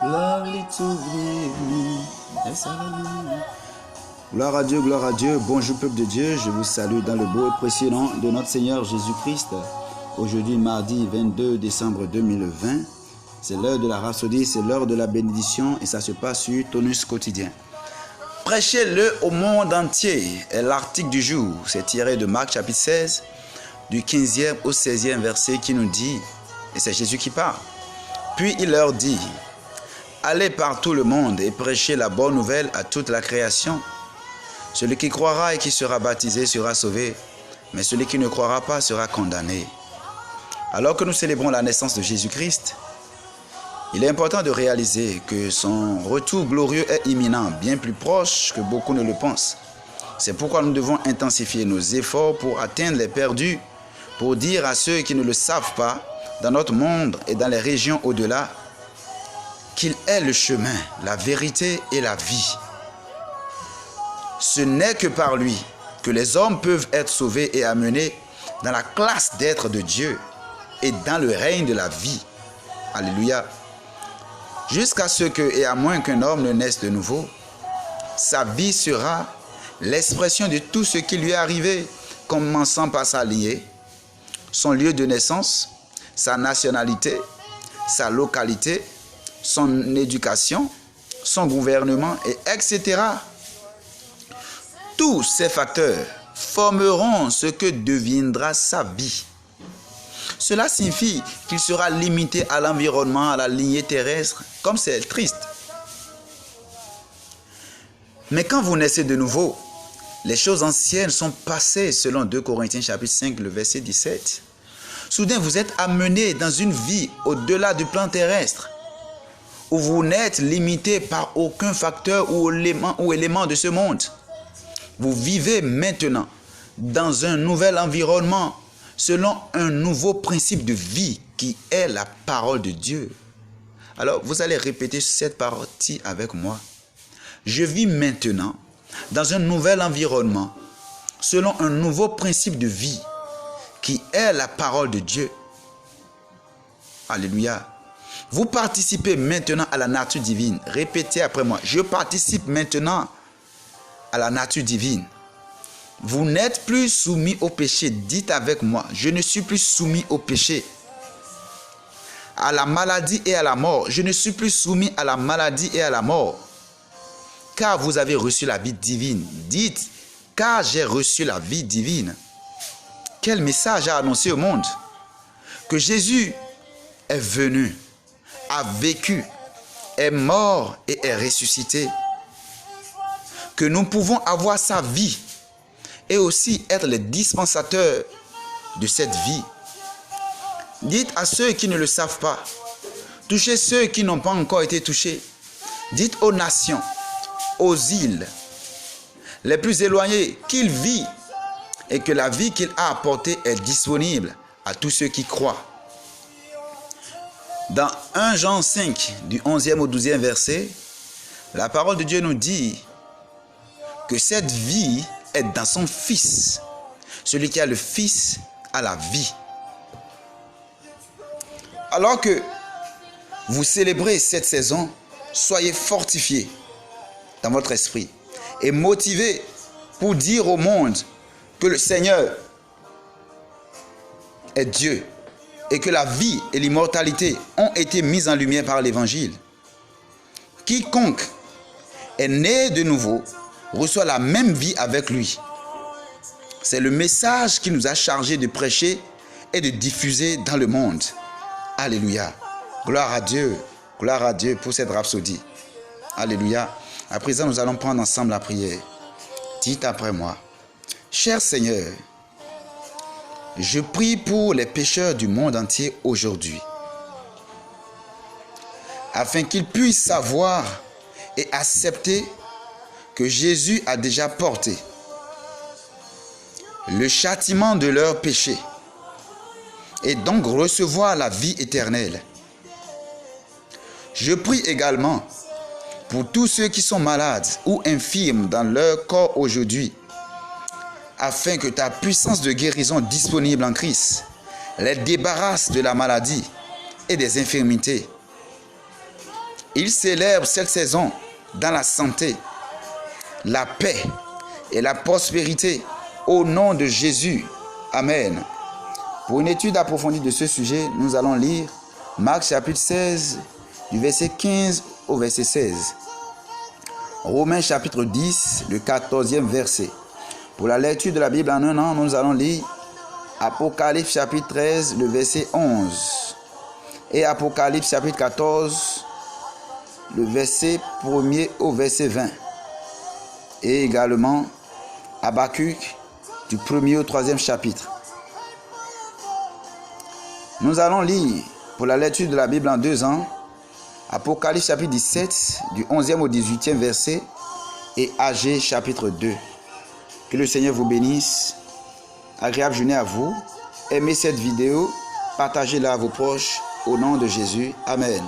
Lovely to be me. Yes, hallelujah. Gloire à Dieu, gloire à Dieu. Bonjour peuple de Dieu, je vous salue dans le beau et précieux nom de notre Seigneur Jésus-Christ. Aujourd'hui, mardi 22 décembre 2020, c'est l'heure de la rhapsodie, c'est l'heure de la bénédiction et ça se passe sur Tonus Quotidien. Prêchez-le au monde entier est l'article du jour. C'est tiré de Marc chapitre 16, du 15e au 16e verset qui nous dit, et c'est Jésus qui parle. Puis il leur dit, allez par tout le monde et prêchez la bonne nouvelle à toute la création. Celui qui croira et qui sera baptisé sera sauvé, mais celui qui ne croira pas sera condamné. Alors que nous célébrons la naissance de Jésus-Christ, il est important de réaliser que son retour glorieux est imminent, bien plus proche que beaucoup ne le pensent. C'est pourquoi nous devons intensifier nos efforts pour atteindre les perdus, pour dire à ceux qui ne le savent pas, dans notre monde et dans les régions au-delà, qu'il est le chemin, la vérité et la vie. Ce n'est que par lui que les hommes peuvent être sauvés et amenés dans la classe d'être de Dieu et dans le règne de la vie. Alléluia. Jusqu'à ce que, et à moins qu'un homme ne naisse de nouveau, sa vie sera l'expression de tout ce qui lui est arrivé, commençant par sa lignée, son lieu de naissance, sa nationalité, sa localité, son éducation, son gouvernement, et etc. Tous ces facteurs formeront ce que deviendra sa vie. Cela signifie qu'il sera limité à l'environnement, à la lignée terrestre, comme c'est triste. Mais quand vous naissez de nouveau, les choses anciennes sont passées selon 2 Corinthiens chapitre 5, le verset 17. Soudain, vous êtes amené dans une vie au-delà du plan terrestre, où vous n'êtes limité par aucun facteur ou élément de ce monde. Vous vivez maintenant dans un nouvel environnement, selon un nouveau principe de vie qui est la parole de Dieu. Alors, vous allez répéter cette partie avec moi. Je vis maintenant dans un nouvel environnement, selon un nouveau principe de vie qui est la parole de Dieu. Alléluia. Vous participez maintenant à la nature divine. Répétez après moi. Je participe maintenant à la nature divine. Vous n'êtes plus soumis au péché. Dites avec moi. Je ne suis plus soumis au péché. À la maladie et à la mort. Je ne suis plus soumis à la maladie et à la mort. Car vous avez reçu la vie divine. Dites, car j'ai reçu la vie divine. Quel message a annoncé au monde? Que Jésus est venu, a vécu, est mort et est ressuscité. Que nous pouvons avoir sa vie et aussi être les dispensateurs de cette vie. Dites à ceux qui ne le savent pas, touchez ceux qui n'ont pas encore été touchés. Dites aux nations, aux îles les plus éloignées qu'il vit et que la vie qu'il a apportée est disponible à tous ceux qui croient. Dans 1 Jean 5, du 11e au 12e verset, la parole de Dieu nous dit que cette vie est dans son Fils. Celui qui a le Fils a la vie. Alors que vous célébrez cette saison, soyez fortifiés dans votre esprit et motivés pour dire au monde que le Seigneur est Dieu et que la vie et l'immortalité ont été mises en lumière par l'Évangile. Quiconque est né de nouveau reçoit la même vie avec lui. C'est le message qui nous a chargé de prêcher et de diffuser dans le monde. Alléluia. Gloire à Dieu pour cette rhapsodie. Alléluia. À présent, nous allons prendre ensemble la prière. Dites après moi. Cher Seigneur, je prie pour les pécheurs du monde entier aujourd'hui, afin qu'ils puissent savoir et accepter que Jésus a déjà porté le châtiment de leurs péchés et donc recevoir la vie éternelle. Je prie également pour tous ceux qui sont malades ou infirmes dans leur corps aujourd'hui, afin que ta puissance de guérison disponible en Christ les débarrasse de la maladie et des infirmités. Il célèbre cette saison dans la santé, la paix et la prospérité au nom de Jésus. Amen. Pour une étude approfondie de ce sujet, nous allons lire Marc chapitre 16, du verset 15 au verset 16. Romains chapitre 10, le 14e verset. Pour la lecture de la Bible en un an, nous allons lire Apocalypse chapitre 13, le verset 11. Et Apocalypse chapitre 14, le verset 1er au verset 20. Et également Habakkuk du 1er au 3e chapitre. Nous allons lire pour la lecture de la Bible en 2 ans Apocalypse chapitre 17 du 11e au 18e verset et Agé chapitre 2. Que le Seigneur vous bénisse. Agréable journée à vous. Aimez cette vidéo, partagez-la à vos proches au nom de Jésus. Amen.